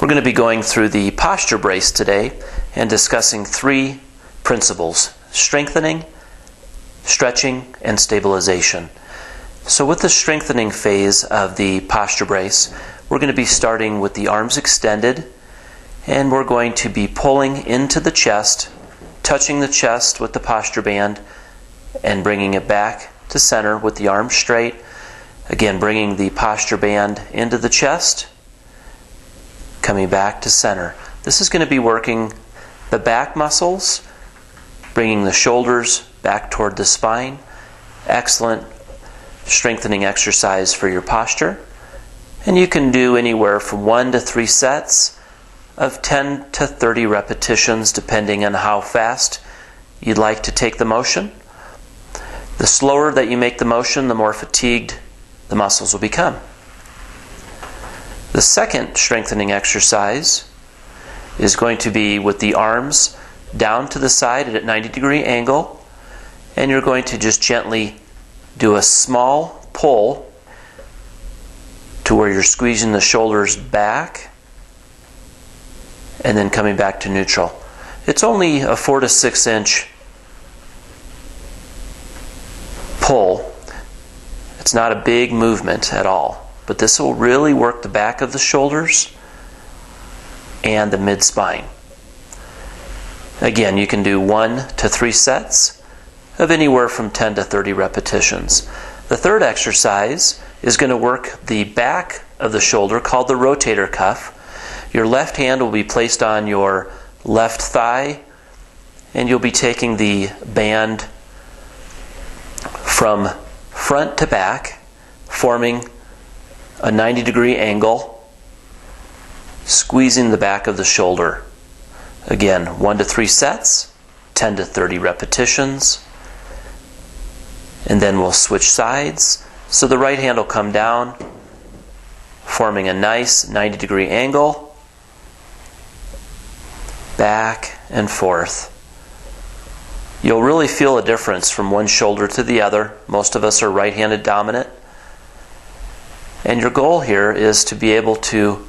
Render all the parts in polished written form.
We're going to be going through the posture brace today and discussing three principles: strengthening, stretching, and stabilization. So with the strengthening phase of the posture brace, we're going to be starting with the arms extended, and we're going to be pulling into the chest, touching the chest with the posture band, and bringing it back to center with the arms straight. Again, bringing the posture band into the chest, coming back to center. This is going to be working the back muscles, bringing the shoulders back toward the spine. Excellent strengthening exercise for your posture. And you can do anywhere from 1 to 3 sets of 10 to 30 repetitions, depending on how fast you'd like to take the motion. The slower that you make the motion, the more fatigued the muscles will become. The second strengthening exercise is going to be with the arms down to the side at a 90-degree angle, and you're going to just gently do a small pull to where you're squeezing the shoulders back and then coming back to neutral. It's only a 4 to 6 inch pull. It's not a big movement at all. But this will really work the back of the shoulders and the mid-spine. Again, you can do 1 to 3 sets of anywhere from 10 to 30 repetitions. The third exercise is going to work the back of the shoulder, called the rotator cuff. Your left hand will be placed on your left thigh, and you'll be taking the band from front to back, forming a 90-degree angle, squeezing the back of the shoulder. Again, 1 to 3 sets, 10 to 30 repetitions, and then we'll switch sides. So the right hand will come down, forming a nice 90-degree angle, back and forth. You'll really feel a difference from one shoulder to the other. Most of us are right-handed dominant. And your goal here is to be able to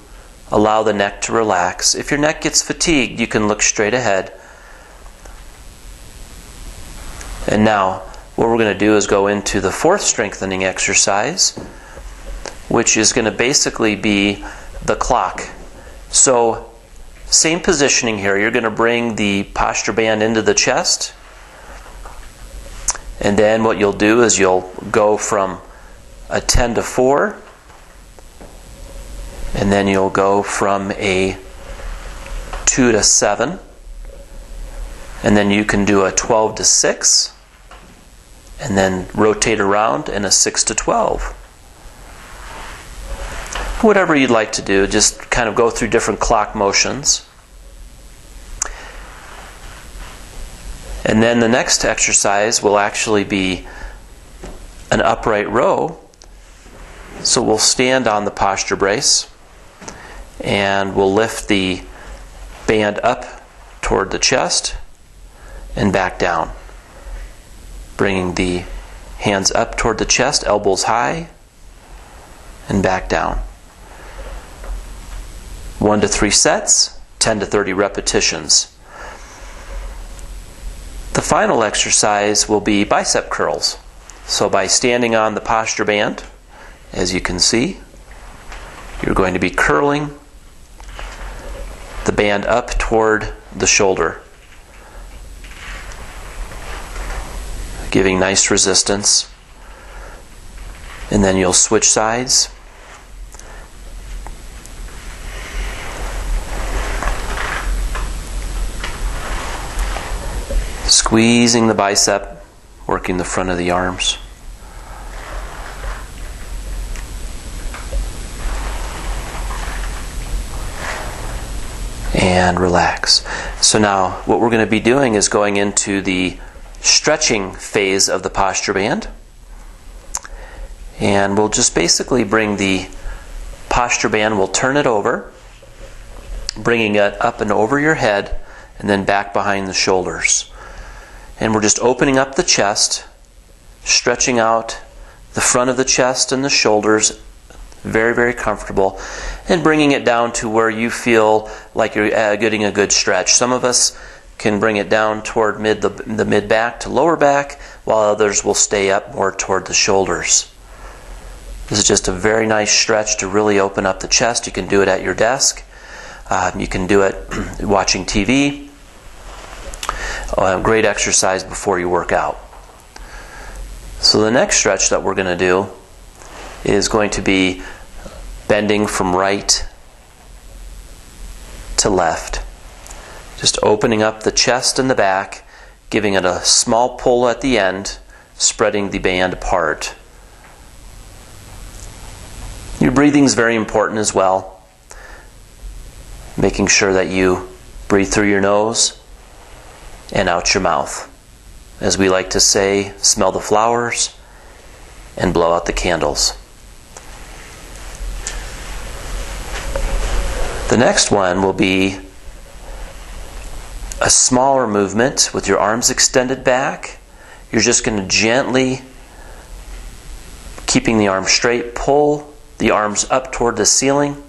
allow the neck to relax. If your neck gets fatigued, you can look straight ahead. And now, what we're going to do is go into the fourth strengthening exercise, which is going to basically be the clock. So, same positioning here. You're going to bring the posture band into the chest. And then what you'll do is you'll go from a 10 to 4. And then you'll go from a 2 to 7. And then you can do a 12 to 6. And then rotate around in a 6 to 12. Whatever you'd like to do, just kind of go through different clock motions. And then the next exercise will actually be an upright row. So we'll stand on the posture brace, and we'll lift the band up toward the chest and back down. Bringing the hands up toward the chest, elbows high, and back down. 1 to 3 sets, 10 to 30 repetitions. The final exercise will be bicep curls. So by standing on the posture band, as you can see, you're going to be curling the band up toward the shoulder, giving nice resistance. And then you'll switch sides. Squeezing the bicep, working the front of the arms. And relax. So now what we're going to be doing is going into the stretching phase of the posture band. And we'll just basically bring the posture band, we'll turn it over, bringing it up and over your head and then back behind the shoulders. And we're just opening up the chest, stretching out the front of the chest and the shoulders Very, very comfortable. And bringing it down to where you feel like you're getting a good stretch. Some of us can bring it down toward the mid-back to lower back, while others will stay up more toward the shoulders. This is just a very nice stretch to really open up the chest. You can do it at your desk. You can do it watching TV. Great exercise before you work out. So the next stretch that we're going to do is going to be bending from right to left. Just opening up the chest and the back, giving it a small pull at the end, spreading the band apart. Your breathing is very important as well. Making sure that you breathe through your nose and out your mouth. As we like to say, smell the flowers and blow out the candles. The next one will be a smaller movement with your arms extended back. You're just going to gently, keeping the arms straight, pull the arms up toward the ceiling.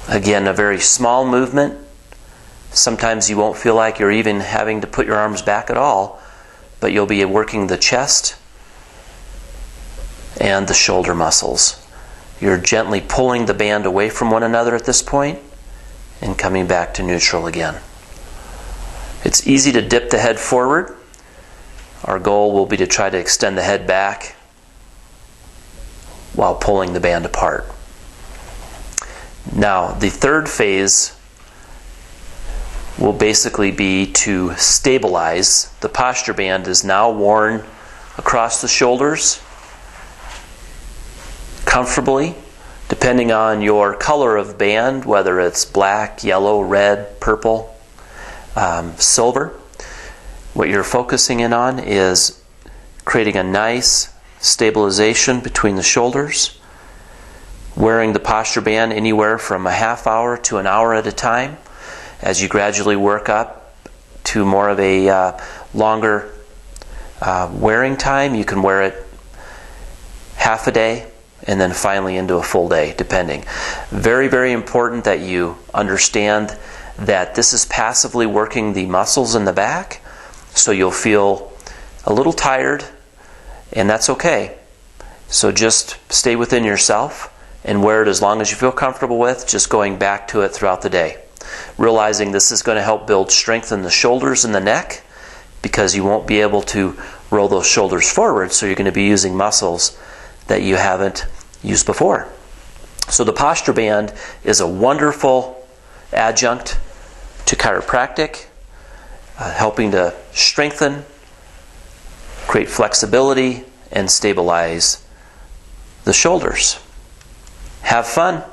Again, a very small movement. Sometimes you won't feel like you're even having to put your arms back at all, but you'll be working the chest and the shoulder muscles. You're gently pulling the band away from one another at this point and coming back to neutral again. It's easy to dip the head forward. Our goal will be to try to extend the head back while pulling the band apart. Now, the third phase will basically be to stabilize. The posture band is now worn across the shoulders comfortably, depending on your color of band, whether it's black, yellow, red, purple, silver. What you're focusing in on is creating a nice stabilization between the shoulders, wearing the posture band anywhere from a half hour to an hour at a time. As you gradually work up to more of a longer wearing time, you can wear it half a day and then finally into a full day, depending. Very, very important that you understand that this is passively working the muscles in the back, so you'll feel a little tired, and that's okay. So just stay within yourself and wear it as long as you feel comfortable with, just going back to it throughout the day. Realizing this is going to help build strength in the shoulders and the neck, because you won't be able to roll those shoulders forward, so you're going to be using muscles that you haven't used before. So the posture band is a wonderful adjunct to chiropractic, helping to strengthen, create flexibility, and stabilize the shoulders. Have fun.